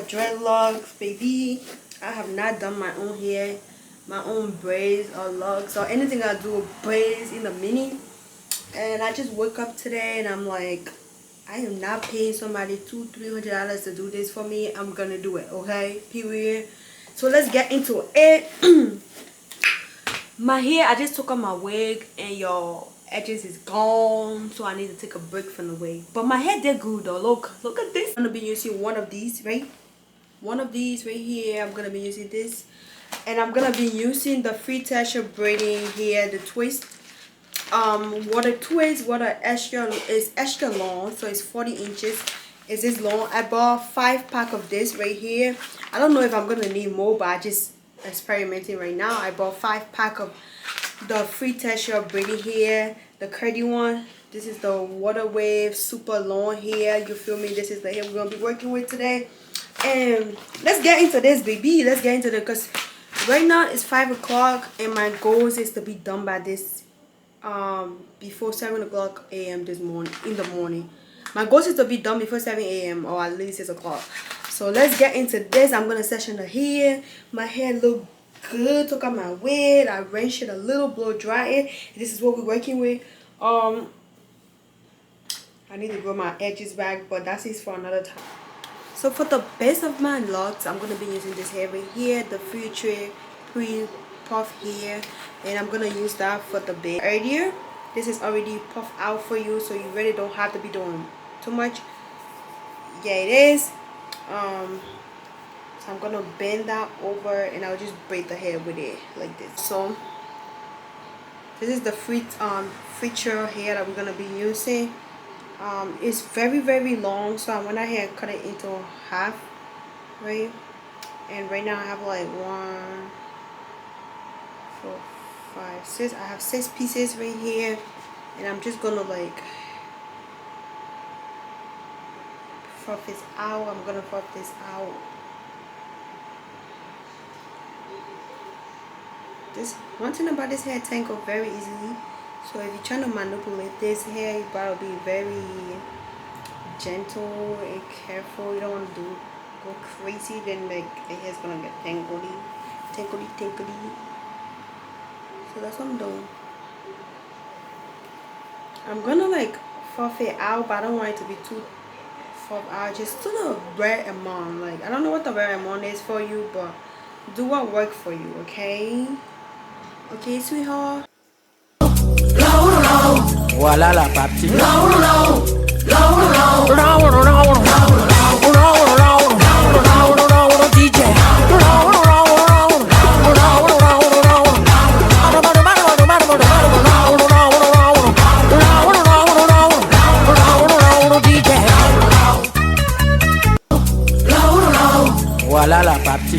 dreadlocks, baby. I have not done my own hair, my own braids or locks or anything I do with braids in the mini. And I just woke up today and I'm like, I am not paying somebody $200-300 to do this for me. I'm gonna do it, okay? Period. So let's get into it. My hair, I just took off my wig and your edges is gone, so I need to take a break from the wig. But my hair did good though. Look at this. I'm gonna be using one of these, right? One of these right here. I'm gonna be using this, and I'm gonna be using the free texture braiding here, the twist. What a twist, what a extra is extra long, so it's 40 inches. Is this long? I bought 5 pack of this right here. I don't know if I'm gonna need more, but I just experimenting right now. I bought 5 pack of the free texture braiding hair, the curly one. This is the water wave super long hair, you feel me? This is the hair we're gonna be working with today. And let's get into this, baby. Let's get into it, because right now it's 5 o'clock and my goals is to be done by this before 7 o'clock a.m. this morning. In the morning my goal is to be done before 7 a.m. or at least 6 o'clock. So let's get into this. I'm gonna section the hair. My hair look good. Took out my wig, I rinsed it a little, blow dry it. This is what we're working with. I need to grow my edges back, but that's it for another time. So for the base of my locks, I'm gonna be using this hair right here, the fluttery pre-puff hair, and I'm gonna use that for the base. Earlier, this is already puffed out for you, so you really don't have to be doing too much. Yeah, it is. So I'm gonna bend that over and I'll just braid the hair with it like this. So this is the feature hair that we're gonna be using. It's very long, so I went ahead and cut it into half, right? And right now I have like 1, 4, 5, 6. I have 6 pieces right here, and I'm just gonna like fluff this out. I'm gonna fluff this out. This one thing about this hair tangle very easily, so if you're trying to manipulate this hair, you gotta be very gentle and careful. You don't want to go crazy, then like the hair's gonna get tangly. So that's what I'm doing. I'm gonna like fluff it out, but I don't want it to be too fluff out, just to the right amount. Like, I don't know what the right amount is for you, but do what works for you, okay? Okay, sweetheart. Voilà la partie. DJ. Voilà la partie.